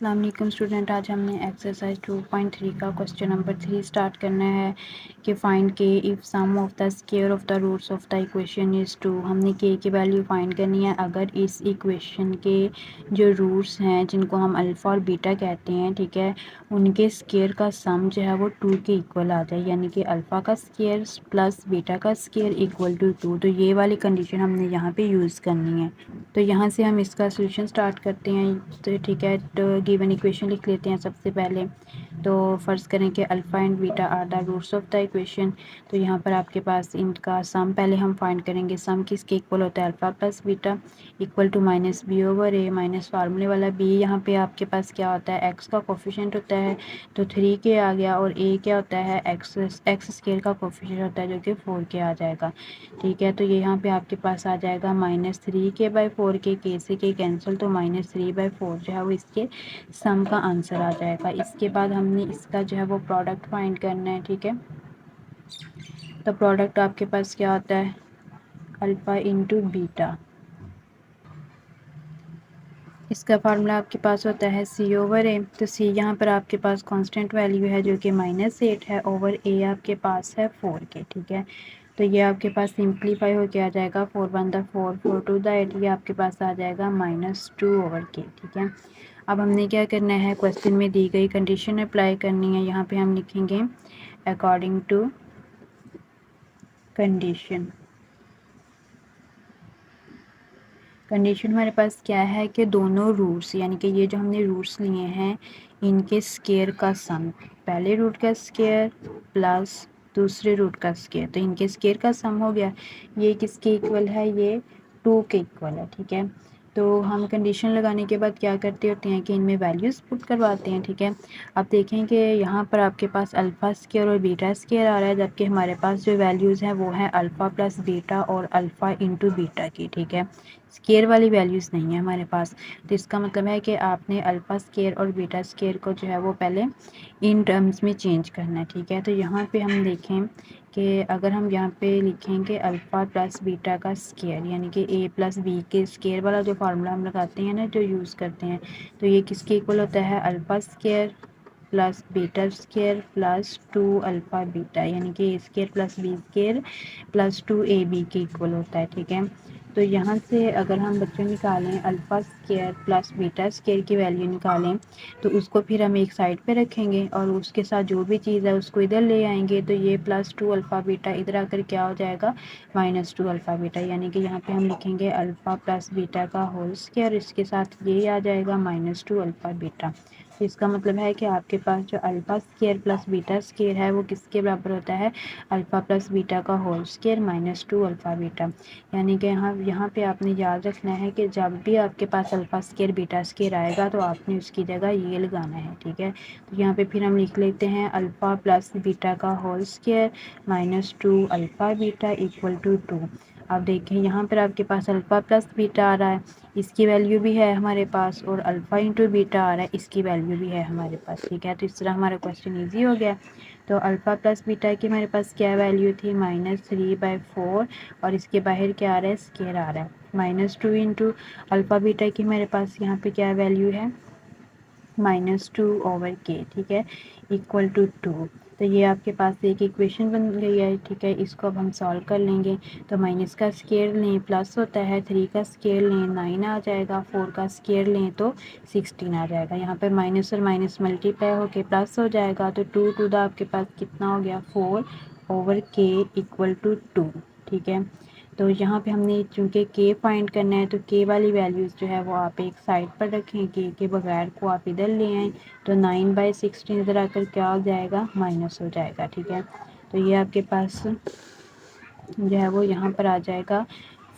अस्सलाम वालेकुम स्टूडेंट, आज हमने एक्सरसाइज 2.3 का क्वेश्चन नंबर 3 स्टार्ट करना है कि फाइंड के if sum of the square of the roots of the equation is 2। हमने के की वैल्यू फाइंड करनी है अगर इस इक्वेशन के जो रूट्स हैं जिनको हम अल्फ़ा और बीटा कहते हैं, ठीक है, उनके स्क्वायर का सम जो है वो 2 के इक्वल आ जाए, यानी कि अल्फ़ा का स्क्वायर प्लस बीटा का स्क्वायर इक्वल टू 2। तो ये वाली कंडीशन हमने यहाँ पे यूज़ करनी है। तो यहाँ से हम इसका सोल्यूशन स्टार्ट करते हैं। तो ठीक है, तो गिवन इक्वेशन लिख लेते हैं सबसे पहले। तो फर्ज करें कि alpha and beta are the roots of the equation. तो यहाँ पर आपके पास इनका सम पहले हम फाइंड करेंगे। सम किसके इक्वल होता है? Alpha plus beta equal to minus B over A, minus फार्मूले वाला बी यहाँ पे आपके पास क्या होता है? एक्स का कोफिशिएंट होता है तो 3 के आ गया, और ए क्या होता है? एक्स स्केयर का कोफिशिएंट होता है जो कि 4 के आ जाएगा। ठीक है, तो ये यहाँ पे आपके पास आ जाएगा -3k/4 के से के कैंसिल, तो -3/4 जो है वो इसके सम का आंसर आ जाएगा। इसके बाद हमने इसका जो है वो प्रोडक्ट फाइंड करना है। ठीक है, तो प्रोडक्ट आपके पास क्या होता है? Alpha into beta. इसका फार्मूला आपके पास होता है सी ओवर ए। तो सी यहाँ पर आपके पास कांस्टेंट वैल्यू है जो कि -8 है, ओवर ए आपके पास है 4 के। ठीक है, तो ये आपके पास सिंप्लीफाई होके आ जाएगा 4 1 द 4 4 2 द 8, ये आपके पास आ जाएगा -2 ओवर के। ठीक है, अब हमने क्या करना है? क्वेश्चन में दी गई कंडीशन अप्लाई करनी है। यहाँ पे हम लिखेंगे अकॉर्डिंग टू कंडीशन। कंडीशन हमारे पास क्या है कि दोनों रूट्स, यानी कि ये जो हमने रूट्स लिए हैं इनके स्क्वायर का सम, पहले रूट का स्क्वायर प्लस दूसरे रूट का स्क्वायर, तो इनके स्क्वायर का सम हो गया। ये किसके इक्वल है? ये 2 के इक्वल है। ठीक है, तो हम कंडीशन लगाने के बाद क्या करते होते हैं कि इनमें वैल्यूज़ पुट करवाते हैं। ठीक है, अब देखें कि यहाँ पर आपके पास अल्फ़ा स्क्वायर और बीटा स्क्वायर आ रहा है, जबकि हमारे पास जो वैल्यूज़ हैं वो है अल्फ़ा प्लस बीटा और अल्फ़ा इंटू बीटा की। ठीक है, स्क्वायर वाली वैल्यूज़ नहीं है हमारे पास। तो इसका मतलब है कि आपने अल्फ़ा स्क्वायर और बीटा स्क्वायर को जो है वो पहले इन टर्म्स में चेंज करना है। ठीक है, तो यहाँ पे हम देखें कि अगर हम यहाँ पे लिखेंगे अल्फ़ा प्लस बीटा का स्क्वायर, यानी कि ए प्लस बी के स्क्वायर वाला जो फार्मूला हम लगाते हैं ना, जो यूज़ करते हैं, तो ये किसके इक्वल होता है? Alpha square plus beta square plus 2 alpha beta, यानी कि A square plus B square plus 2 A B के इक्वल होता है। ठीक है, तो यहाँ से अगर हम बच्चों निकालें alpha square plus beta square की वैल्यू निकालें, तो उसको फिर हम एक साइड पे रखेंगे और उसके साथ जो भी चीज़ है उसको इधर ले आएंगे, तो ये +2 अल्फ़ा बीटा इधर आकर क्या हो जाएगा? -2 अल्फ़ा बीटा, यानी कि यहाँ पे हम लिखेंगे अल्फ़ा प्लस बीटा का होल स्क्वायर, इसके साथ ये आ जाएगा -2 अल्फ़ा बीटा। तो इसका मतलब है कि आपके पास जो alpha square plus beta square है वो किसके बराबर होता है? अल्फ़ा प्लस बीटा का होल स्क्वायर -2 अल्फ़ा बीटा। यानी कि यहाँ पे आपने याद रखना है कि जब भी आपके पास अल्फ़ा स्क्वायर बीटा स्क्वायर आएगा तो आपने उसकी जगह ये लगाना है। ठीक है, तो यहाँ पे फिर हम लिख लेते हैं अल्फ़ा प्लस बीटा का whole square -2 alpha beta equal to 2। अब देखें यहाँ पर आपके पास अल्फ़ा प्लस बीटा आ रहा है, इसकी वैल्यू भी है हमारे पास, और अल्फ़ा इंटू बीटा आ रहा है, इसकी वैल्यू भी है हमारे पास। ठीक है, तो इस तरह हमारा क्वेश्चन ईजी हो गया। तो अल्फ़ा प्लस बीटा की हमारे पास क्या वैल्यू थी? -3/4, और इसके बाहर क्या आ रहा है? स्क्वायर आ रहा है। -2 इंटू अल्फ़ा बीटा की हमारे पास यहाँ पे क्या वैल्यू है? -2 ओवर के। ठीक है, इक्वल टू 2। तो ये आपके पास एक इक्वेशन बन गई है। ठीक है, इसको अब हम सॉल्व कर लेंगे। तो माइनस का स्क्वायर लें प्लस होता है, 3 का स्क्वायर लें 9 आ जाएगा, 4 का स्क्वायर लें तो 16 आ जाएगा। यहाँ पर माइनस और माइनस मल्टीप्लाई होके प्लस हो जाएगा, तो 2 टू द आपके पास कितना हो गया? 4 ओवर के इक्वल टू 2। ठीक है, तो यहाँ पे हमने चूँकि के फाइंड करना है तो के वाली वैल्यूज़ जो है वो आप एक साइड पर रखें, के बगैर को आप इधर ले आएँ, तो 9/16 इधर आकर क्या हो जाएगा? माइनस हो जाएगा। ठीक है, तो ये आपके पास जो है वो यहाँ पर आ जाएगा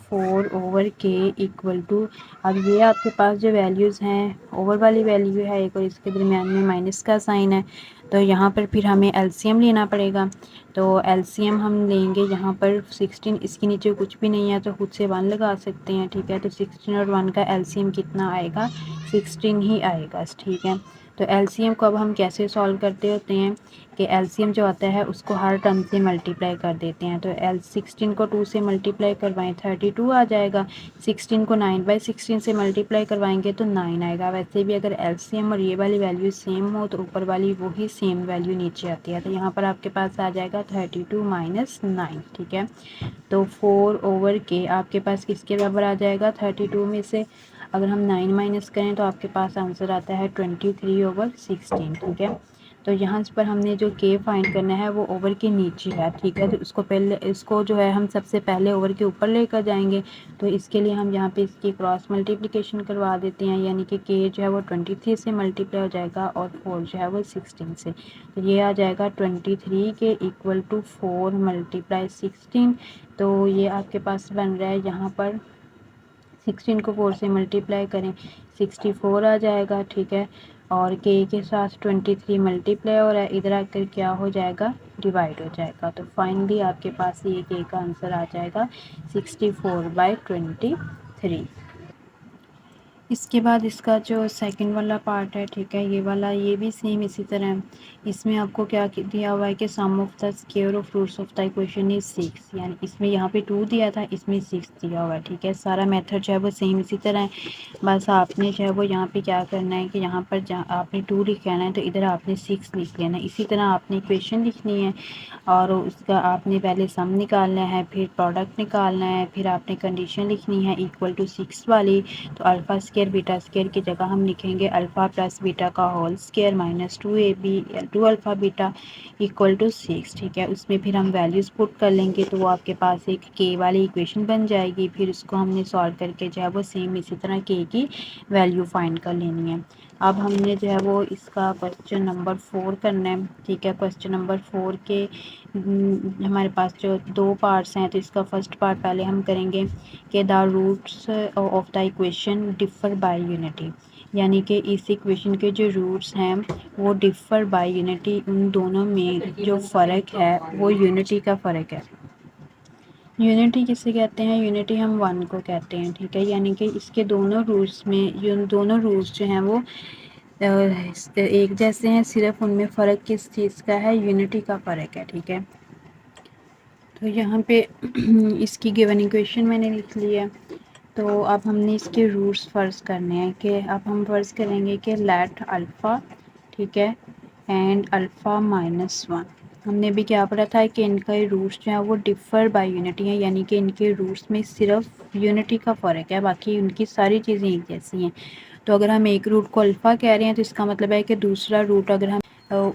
4 ओवर के इक्वल टू, अब ये आपके पास जो वैल्यूज़ हैं ओवर वाली वैल्यू है एक, और इसके दरमियान में माइनस का साइन है, तो यहाँ पर फिर हमें एलसीएम लेना पड़ेगा। तो एलसीएम हम लेंगे यहाँ पर 16, इसके नीचे कुछ भी नहीं है तो खुद से 1 लगा सकते हैं, ठीक है। तो 16 और 1 का एलसीएम कितना आएगा, 16 ही आएगा, ठीक है। तो एलसीएम को अब हम कैसे सॉल्व करते होते हैं कि एलसीएम जो आता है उसको हर टर्म से मल्टीप्लाई कर देते हैं। तो एल 16 को 2 से मल्टीप्लाई करवाएं 32 आ जाएगा, 16 को 9/16 से मल्टीप्लाई करवाएंगे तो 9 आएगा। वैसे भी अगर एलसीएम और ये वाली वैल्यू सेम हो तो ऊपर वाली वही सेम वैल्यू नीचे आती है। तो यहाँ पर आपके पास आ जाएगा 32 - 9, ठीक है। तो 4/k आपके पास किसके बराबर आ जाएगा 32 में से, अगर हम 9 माइनस करें तो आपके पास आंसर आता है 23/16, ठीक है। तो यहाँ पर हमने जो k फाइंड करना है वो ओवर के नीचे है, ठीक है। तो इसको जो है हम सबसे पहले ओवर के ऊपर लेकर जाएंगे। तो इसके लिए हम यहाँ पे इसकी क्रॉस मल्टीप्लिकेशन करवा देते हैं, यानी कि k जो है वो 23 से मल्टीप्लाई हो जाएगा और 4 जो है वो 16 से। तो ये आ जाएगा 23 के इक्वल टू 4 × 16। तो ये आपके पास बन रहा है यहाँ पर 16 को 4 से मल्टीप्लाई करें 64 आ जाएगा, ठीक है। और k के साथ 23 मल्टीप्लाई हो रहा है, इधर आकर क्या हो जाएगा, डिवाइड हो जाएगा। तो फाइनली आपके पास ये k का आंसर आ जाएगा 64/23। इसके बाद इसका जो सेकंड वाला पार्ट है, ठीक है, ये वाला ये भी सेम इसी तरह है। इसमें आपको क्या दिया हुआ है कि sum of the square of roots of the equation is 6, यानी इसमें यहाँ पे 2 दिया था, इसमें 6 दिया हुआ है, ठीक है। सारा मेथड जो है वो सेम इसी तरह है, बस आपने जो है वो यहाँ पे क्या करना है कि यहाँ पर जहाँ आपने 2 लिख लेना है तो इधर आपने 6 लिख लेना है। इसी तरह आपने इक्वेशन लिखनी है और उसका आपने पहले सम निकालना है, फिर प्रोडक्ट निकालना है, फिर आपने कंडीशन लिखनी है इक्वल टू 6 वाली। तो अल्फ़ा स्क्वायर बीटा स्क्वायर की जगह हम लिखेंगे अल्फ़ा प्लस बीटा का whole square minus 2ab 2 alpha beta equal to 6, ठीक है। उसमें फिर हम वैल्यूज़ पुट कर लेंगे तो वो आपके पास एक के वाली इक्वेशन बन जाएगी। फिर उसको हमने सॉल्व करके जो है वो सेम इसी तरह के की वैल्यू फाइंड कर लेनी है। अब हमने जो है वो इसका क्वेश्चन नंबर 4 करना है, ठीक है। क्वेश्चन नंबर 4 के हमारे पास जो 2 पार्ट्स हैं, तो इसका फर्स्ट पार्ट पहले हम करेंगे कि the roots of the equation differ by unity, यानी कि इस इक्वेशन के जो रूट्स हैं वो डिफर बाय यूनिटी, उन दोनों में जो फ़र्क है वो यूनिटी का फ़र्क है। यूनिटी किसे कहते हैं, यूनिटी हम 1 को कहते हैं, ठीक है। यानी कि इसके दोनों रूट्स में दोनों रूट्स जो हैं वो एक जैसे हैं, सिर्फ उनमें फ़र्क किस चीज़ का है, यूनिटी का फ़र्क है, ठीक है। तो यहाँ पे इसकी गिवन इक्वेशन मैंने लिख ली है। तो अब हमने इसके रूट्स फ़र्ज़ करने हैं कि अब हम फ़र्ज़ करेंगे कि लेट अल्फ़ा, ठीक है, एंड अल्फ़ा -1। हमने भी क्या पढ़ा था कि इनका रूट्स जो है वो डिफ़र बाय यूनिटी है, यानी कि इनके रूट्स में सिर्फ यूनिटी का फ़र्क है, बाकी उनकी सारी चीज़ें एक जैसी हैं। तो अगर हम एक रूट को अल्फ़ा कह रहे हैं तो इसका मतलब है कि दूसरा रूट अगर हम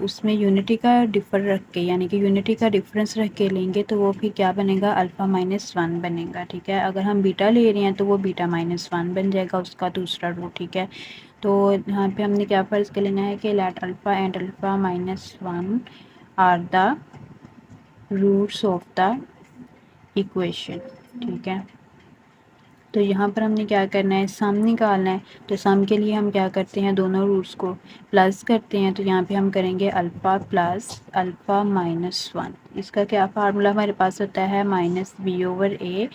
उसमें यूनिटी का डिफ़र रख के, यानी कि यूनिटी का डिफरेंस रख के लेंगे तो वो फिर क्या बनेगा, अल्फ़ा -1 बनेगा, ठीक है। अगर हम बीटा ले रहे हैं तो वो बीटा -1 बन जाएगा उसका दूसरा रूट, ठीक है। तो यहाँ पे हमने क्या फ़र्ज़ कर लेना है कि let alpha and alpha -1 are the roots of the equation, ठीक है। तो यहाँ पर हमने क्या करना है, सम निकालना है। तो सम के लिए हम क्या करते हैं, दोनों रूट्स को प्लस करते हैं। तो यहाँ पे हम करेंगे अल्फ़ा प्लस अल्फ़ा -1। इसका क्या फार्मूला हमारे पास होता है, -b/a।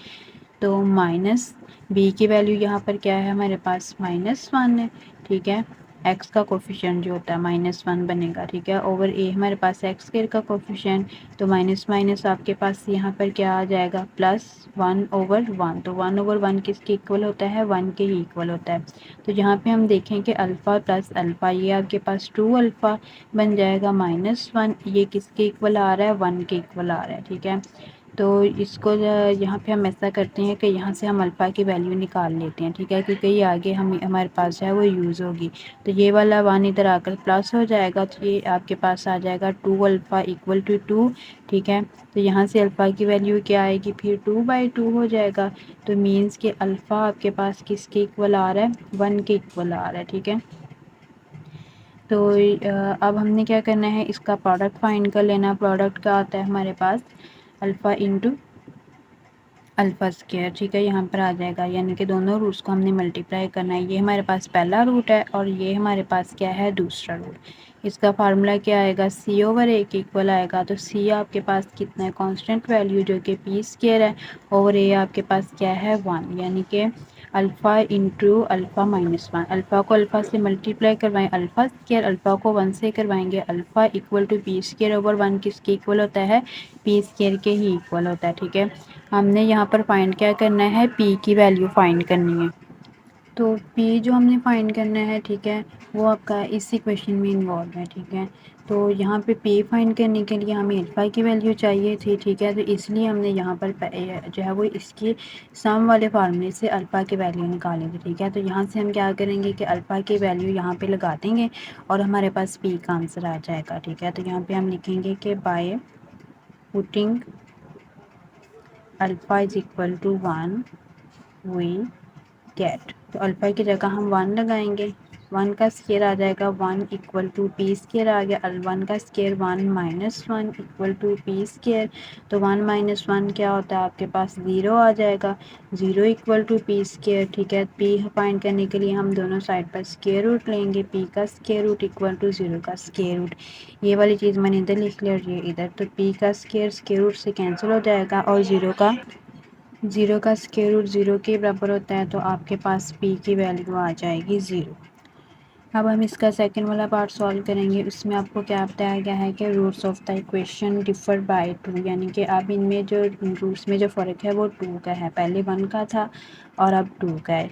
तो माइनस b की वैल्यू यहाँ पर क्या है हमारे पास, -1 है, ठीक है। x का कोफिशिएंट जो होता है -1 बनेगा, ठीक है, ओवर a हमारे पास x स्क्वायर का कोफिशिएंट। तो माइनस माइनस आपके पास यहाँ पर क्या आ जाएगा, +1/1। तो 1/1 किसके इक्वल होता है, 1 के ही इक्वल होता है। तो यहाँ पे हम देखें कि अल्फ़ा प्लस अल्फ़ा ये आपके पास 2 अल्फ़ा बन जाएगा, -1 ये किसके इक्वल आ रहा है, 1 के इक्वल आ रहा है, ठीक है। तो इसको यहाँ पे हम ऐसा करते हैं कि यहाँ से हम अल्फ़ा की वैल्यू निकाल लेते हैं, ठीक है, क्योंकि ये आगे हम हमारे पास जो है वो यूज़ होगी। तो ये वाला 1 इधर आकर प्लस हो जाएगा, तो ये आपके पास आ जाएगा 2 अल्फ़ा इक्वल टू 2, ठीक है। तो यहाँ से अल्फ़ा की वैल्यू क्या आएगी, फिर 2/2 हो जाएगा। तो मीन्स कि अल्फ़ा आपके पास किसके इक्वल आ रहा है, 1 के इक्वल आ रहा है, ठीक है। तो अब हमने क्या करना है, इसका प्रोडक्ट फाइंड कर लेना। प्रोडक्ट का आता है हमारे पास अल्फ़ा इंटू अल्फ़ा स्क्वायर, ठीक है, यहाँ पर आ जाएगा, यानी कि दोनों रूट्स को हमने मल्टीप्लाई करना है। ये हमारे पास पहला रूट है और ये हमारे पास क्या है, दूसरा रूट। इसका फार्मूला क्या आएगा, c/a के इक्वल आएगा। तो c आपके पास कितना है, कांस्टेंट वैल्यू जो कि p स्क्वायर है, और a आपके पास क्या है, 1, यानी कि alpha into alpha minus 1। Alpha को अल्फ़ा से मल्टीप्लाई करवाएं, अल्फ़ा स्क्वायर, अल्फ़ा को 1 से करवाएंगे, alpha equal to p square over 1 किसके इक्वल होता है, p स्क्वायर के ही इक्वल होता है, ठीक है। हमने यहाँ पर फाइंड क्या करना है, p की वैल्यू फाइंड करनी है। तो p जो हमने फाइंड करना है, ठीक है, वो आपका इस इक्वेशन में इन्वॉल्व है, ठीक है। तो यहाँ पे p फाइंड करने के लिए हमें अल्फ़ा की वैल्यू चाहिए थी, ठीक है। तो इसलिए हमने यहाँ पर जो है वो इसकी सम वाले फार्मूले से अल्फ़ा की वैल्यू निकालेंगे, ठीक है। तो यहाँ से हम क्या करेंगे कि अल्फ़ा की वैल्यू यहाँ पे लगा देंगे और हमारे पास p का आंसर आ जाएगा, ठीक है। तो यहाँ पे हम लिखेंगे कि by putting alpha is equal to 1 we get, तो अल्फ़ा की जगह हम 1 लगाएंगे, 1 का स्क्वायर आ जाएगा 1 इक्वल टू p स्क्वायर आ गया, 1 का square 1 minus 1 equal to p square. तो 1 माइनस 1 क्या होता है आपके पास, 0 आ जाएगा, 0 इक्वल टू p स्क्वायर, ठीक है। p फाइंड करने के लिए हम दोनों साइड पर स्क्वायर रूट लेंगे, p का स्क्वायर रूट इक्वल टू 0 का स्क्वायर रूट। ये वाली चीज़ मैंने इधर लिख लिया और ये इधर, तो p का स्क्वायर रूट से कैंसिल हो जाएगा और 0 का स्क्वायर रूट 0 के बराबर होता है, तो आपके पास p की वैल्यू आ जाएगी 0। अब हम इसका सेकंड वाला पार्ट सॉल्व करेंगे। उसमें आपको क्या बताया गया है कि roots of the equation differ by 2, यानी कि अब इनमें जो रूट्स में जो फ़र्क है वो 2 का है, पहले 1 का था और अब 2 का है।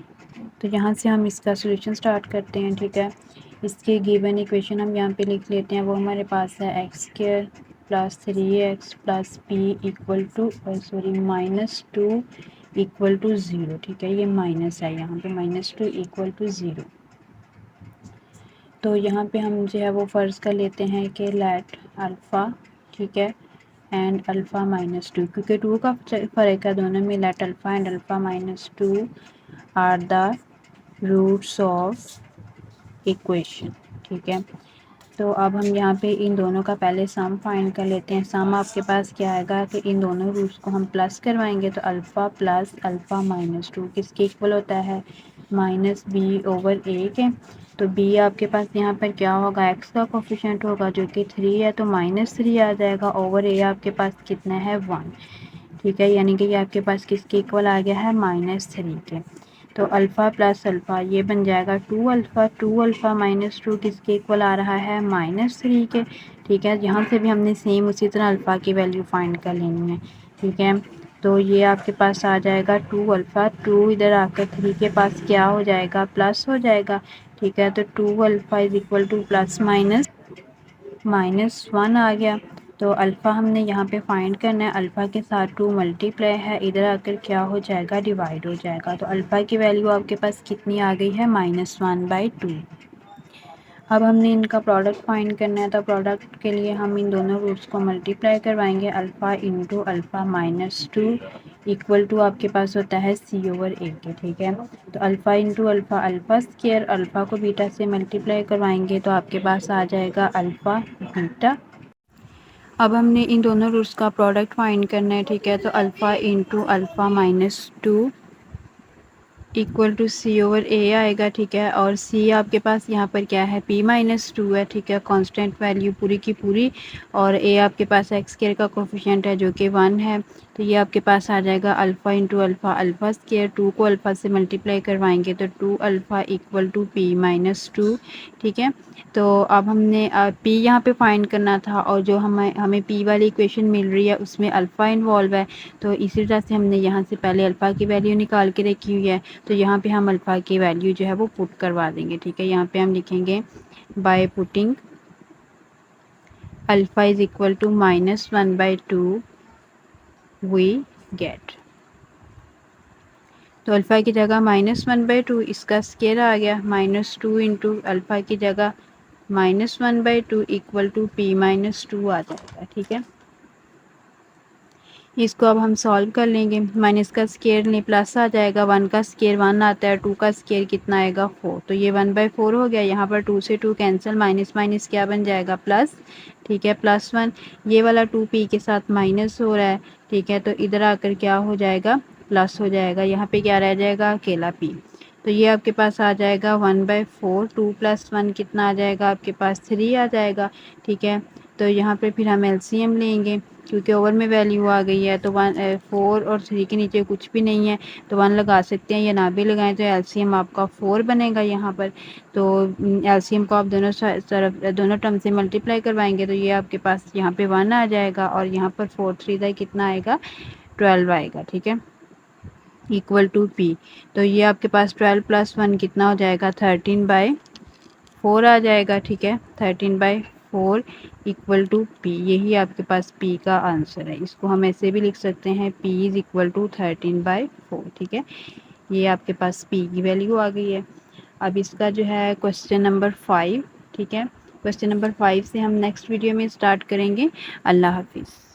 तो यहाँ से हम इसका सोल्यूशन स्टार्ट करते हैं, ठीक है। इसके गिवन इक्वेशन हम यहाँ पे लिख लेते हैं, वो हमारे पास है x² plus 3x plus p equal to -2 equal to 0, ठीक है। ये माइनस है यहाँ पे, -2 इक्वल टू 0। तो यहाँ पे हम जो है वो फ़र्ज़ कर लेते हैं कि लेट अल्फ़ा, ठीक है, एंड अल्फ़ा -2, क्योंकि 2 का फ़र्क है दोनों में, let alpha and alpha -2 are the roots of equation, ठीक है। तो अब हम यहाँ पे इन दोनों का पहले सम फाइंड कर लेते हैं। सम आपके पास क्या आएगा कि इन दोनों रूट्स को हम प्लस करवाएंगे, तो अल्फ़ा प्लस अल्फ़ा -2 किसके इक्वल होता है, -b/a के। तो b आपके पास यहाँ पर क्या होगा, x का कोफिशिएंट होगा जो कि 3 है, तो -3 आ जाएगा, ओवर a आपके पास कितना है, 1, ठीक है। यानी कि ये आपके पास किसके इक्वल आ गया है, -3 के। तो अल्फ़ा प्लस अल्फ़ा ये बन जाएगा 2 अल्फ़ा, 2 अल्फ़ा -2 किसके इक्वल आ रहा है, -3 के, ठीक है। यहाँ से भी हमने सेम उसी तरह अल्फ़ा की वैल्यू फाइंड कर लेनी है, ठीक है। तो ये आपके पास आ जाएगा 2 अल्फ़ा, 2 इधर आकर 3 के पास क्या हो जाएगा, प्लस हो जाएगा, ठीक है। तो 2 alpha is equal two plus -1 आ गया। तो अल्फ़ा हमने यहाँ पे फाइंड करना है, अल्फ़ा के साथ 2 मल्टीप्लाई है, इधर आकर क्या हो जाएगा, डिवाइड हो जाएगा। तो अल्फ़ा की वैल्यू आपके पास कितनी आ गई है, -1/2। अब हमने इनका प्रोडक्ट फाइंड करना है, तो प्रोडक्ट के लिए हम इन दोनों रूट्स को मल्टीप्लाई करवाएंगे, alpha into alpha -2 equal to आपके पास होता है c/a के, ठीक है। तो alpha into alpha, alpha square, alpha को बीटा से मल्टीप्लाई करवाएंगे तो आपके पास आ जाएगा अल्फ़ा बीटा। अब हमने इन दोनों रूट्स का प्रोडक्ट फाइंड करना है, ठीक है। तो alpha into alpha -2 equal to c/a आएगा, ठीक है। और c आपके पास यहाँ पर क्या है, p-2 है, ठीक है, कांस्टेंट वैल्यू पूरी की पूरी। और a आपके पास x² का कोफिशिएंट है जो कि 1 है, तो ये आपके पास आ जाएगा alpha into alpha, alpha square, 2 को अल्फ़ा से मल्टीप्लाई करवाएंगे तो 2 अल्फ़ा इक्वल टू p-2, ठीक है। तो अब हमने p यहाँ पे फाइंड करना था, और जो हमें p वाली इक्वेशन मिल रही है उसमें अल्फ़ा इन्वॉल्व है, तो इसी तरह से हमने यहाँ से पहले अल्फ़ा की वैल्यू निकाल के रखी हुई है, तो यहाँ पे हम अल्फ़ा की वैल्यू जो है वो पुट करवा देंगे, ठीक है। यहाँ पे हम लिखेंगे by putting alpha is equal to -1/2 we get. तो अल्फ़ा की जगह -1/2, इसका स्क्वायर आ गया, -2 इंटू अल्फ़ा की जगह -1/2 इक्वल टू p-2 आ जाएगा, ठीक है। इसको अब हम सॉल्व कर लेंगे, माइनस का स्क्वायर नहीं प्लस आ जाएगा, 1 का स्क्वायर 1 आता है, 2 का स्क्वायर कितना आएगा, 4, तो ये 1/4 हो गया। यहाँ पर 2 से 2 कैंसिल, माइनस माइनस क्या बन जाएगा, प्लस, ठीक है, +1। ये वाला 2 p के साथ माइनस हो रहा है, ठीक है, तो इधर आकर क्या हो जाएगा, प्लस हो जाएगा, यहाँ पे क्या रह जाएगा, अकेला p। तो ये आपके पास आ जाएगा 1/4, 2 + 1 कितना आ जाएगा आपके पास 3 आ जाएगा। ठीक है, तो यहाँ पे फिर हम एलसीएम लेंगे क्योंकि ओवर में वैल्यू आ गई है, तो 4 और 3 के नीचे कुछ भी नहीं है तो 1 लगा सकते हैं या ना भी लगाएं, तो एलसीएम आपका 4 बनेगा यहाँ पर। तो एलसीएम को आप दोनों तरफ दोनों टर्म से मल्टीप्लाई करवाएंगे तो ये आपके पास यहाँ पे 1 आ जाएगा और यहाँ पर 4 3 कितना आएगा, 12 आएगा। ठीक है, इक्वल टू p। तो ये आपके पास 12 + 1 कितना हो जाएगा, 13/4 आ जाएगा। ठीक है, 13/4 इक्वल टू p, यही आपके पास p का आंसर है। इसको हम ऐसे भी लिख सकते हैं p = 13/4। ठीक है, ये आपके पास p की वैल्यू आ गई है। अब इसका जो है क्वेश्चन नंबर 5, ठीक है, क्वेश्चन नंबर 5 से हम नेक्स्ट वीडियो में स्टार्ट करेंगे। अल्लाह हाफिज़।